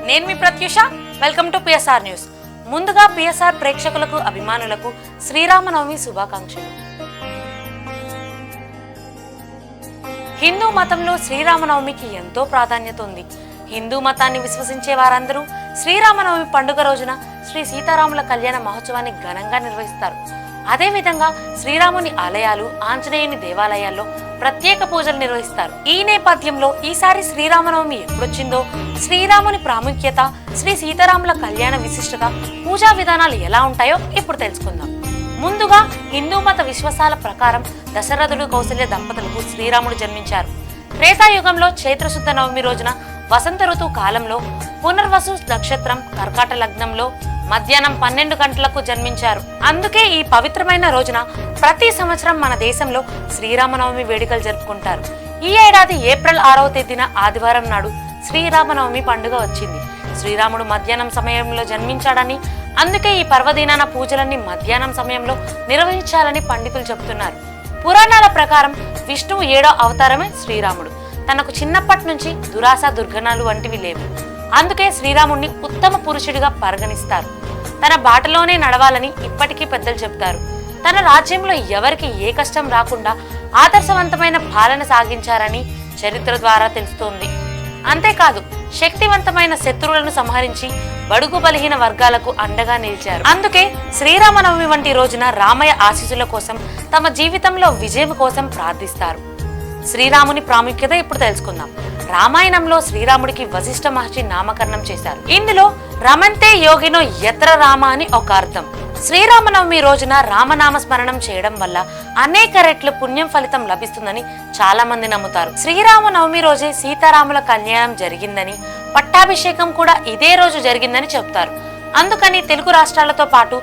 నేను మీ Pratyusha. Welcome to PSR news. ముందుగా పిఎస్ఆర్ ప్రేక్షకులకు అభిమానులకు శ్రీరామనవమి శుభాకాంక్షలు. హిందూ మతంలో శ్రీరామనవమికి ఎంతో ప్రాధాన్యత ఉంది. హిందూ మతాన్ని విశ్వసించే వారందరూ శ్రీరామనవమి పండుగ రోజున శ్రీ సీతారాముల కళ్యాణ మహోత్సవాన్ని ఘనంగా నిర్వహిస్తారు. అదేవిధంగా శ్రీరాముని ఆలయాలు, ఆంజనేయుని దేవాలయాల్లో ప్రత్యేక పూజలు నిర్వహిస్తారు. ఈ నేపథ్యంలో ఈసారి శ్రీరామనవమి ఎప్పుడొచ్చిందో, శ్రీరాముని ప్రాముఖ్యత, శ్రీ సీతారాముల కళ్యాణ విశిష్టత, పూజా విధానాలు ఎలా ఉంటాయో ఇప్పుడు తెలుసుకుందాం. ముందుగా హిందూ మత విశ్వాసాల ప్రకారం దశరథుడు, కౌసల్య దంపతులకు శ్రీరాముడు జన్మించారు. త్రేతాయుగంలో చైత్రశుద్ధ నవమి రోజున వసంత ఋతువు కాలంలో పునర్వసు నక్షత్రం కర్కాట లగ్నంలో మధ్యాహ్నం 12 గంటలకు జన్మించారు. అందుకే ఈ పవిత్రమైన రోజున ప్రతి సంవత్సరం మన దేశంలో శ్రీరామనవమి వేడుకలు జరుపుకుంటారు. ఈ ఏడాది ఏప్రిల్ 6వ తేదీన ఆదివారం నాడు శ్రీరామనవమి పండుగ వచ్చింది. శ్రీరాముడు మధ్యాహ్నం సమయంలో జన్మించాడని, అందుకే ఈ పర్వదినాన పూజలన్నీ మధ్యాహ్నం సమయంలో నిర్వహించాలని పండితులు చెబుతున్నారు. పురాణాల ప్రకారం విష్ణువు 7వ అవతారమే శ్రీరాముడు. తనకు చిన్నప్పటి నుంచి దురాశ, దుర్గణాలు వంటివి లేవు. అందుకే శ్రీరాముడిని ఉత్తమ పురుషుడిగా పరిగణిస్తారు. తన బాటలోనే నడవాలని ఇప్పటికీ పెద్దలు చెబుతారు. తన రాజ్యంలో ఎవరికి ఏ కష్టం రాకుండా ఆదర్శవంతమైన పాలన సాగించారని చరిత్ర ద్వారా తెలుస్తోంది. అంతేకాదు, శక్తివంతమైన శత్రువులను సంహరించి బడుగు బలహీన వర్గాలకు అండగా నిలిచారు. అందుకే శ్రీరామనవమి వంటి రోజున రామయ్య ఆశీస్సుల కోసం, తమ జీవితంలో విజయం కోసం ప్రార్థిస్తారు. శ్రీరాముని ప్రాముఖ్యత ఇప్పుడు తెలుసుకుందాం. రామాయణంలో శ్రీరాముడికి వశిష్ఠ మహర్షి నామకరణం చేశారు. ఇందులో రమంతే యోగినో యత్ర రామ అని ఒక అర్థం. శ్రీరామనవమి రోజున రామనామ స్మరణం చేయడం వల్ల అనేక రెట్లు పుణ్యం ఫలితం లభిస్తుందని చాలా మంది నమ్ముతారు. శ్రీరామనవమి రోజే సీతారాముల కళ్యాణం జరిగిందని, పట్టాభిషేకం కూడా ఇదే రోజు జరిగిందని చెప్తారు. అందుకని తెలుగు రాష్ట్రాలతో పాటు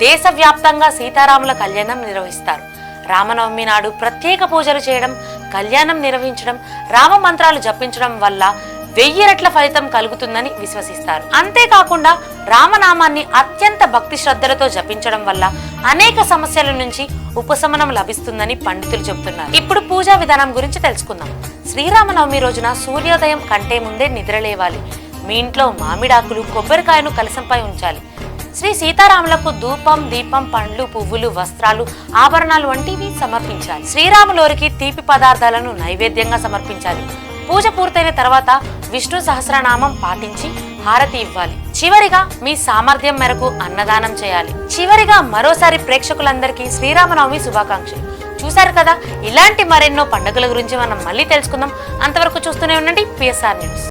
దేశవ్యాప్తంగా సీతారాముల కళ్యాణం నిర్వహిస్తారు. రామనవమి నాడు ప్రత్యేక పూజలు చేయడం, కళ్యాణం నిర్వహించడం, రామ మంత్రాలు జపించడం వల్ల 1000 రెట్ల ఫలితం కలుగుతుందని విశ్వసిస్తారు. అంతేకాకుండా రామనామాన్ని అత్యంత భక్తి శ్రద్ధలతో జపించడం వల్ల అనేక సమస్యల నుంచి ఉపశమనం లభిస్తుందని పండితులు చెబుతున్నారు. ఇప్పుడు పూజా విధానం గురించి తెలుసుకుందాం. శ్రీరామనవమి రోజున సూర్యోదయం కంటే ముందే నిద్రలేవాలి. మీ ఇంట్లో మామిడాకులు, కొబ్బరికాయను కలశంపై ఉంచాలి. శ్రీ సీతారాములకు ధూపం, దీపం, పండ్లు, పువ్వులు, వస్త్రాలు, ఆభరణాలు వంటివి సమర్పించాలి. శ్రీరాములోరికి తీపి పదార్థాలను నైవేద్యంగా సమర్పించాలి. పూజ పూర్తయిన తర్వాత విష్ణు సహస్రనామం పాటించి హారతి ఇవ్వాలి. చివరిగా మీ సామర్థ్యం మేరకు అన్నదానం చేయాలి. చివరిగా మరోసారి ప్రేక్షకులందరికీ శ్రీరామనవమి శుభాకాంక్షలు. చూశారు కదా, ఇలాంటి మరెన్నో పండుగల గురించి మనం మళ్ళీ తెలుసుకుందాం. అంతవరకు చూస్తూనే ఉండండి పిఎస్ఆర్ న్యూస్.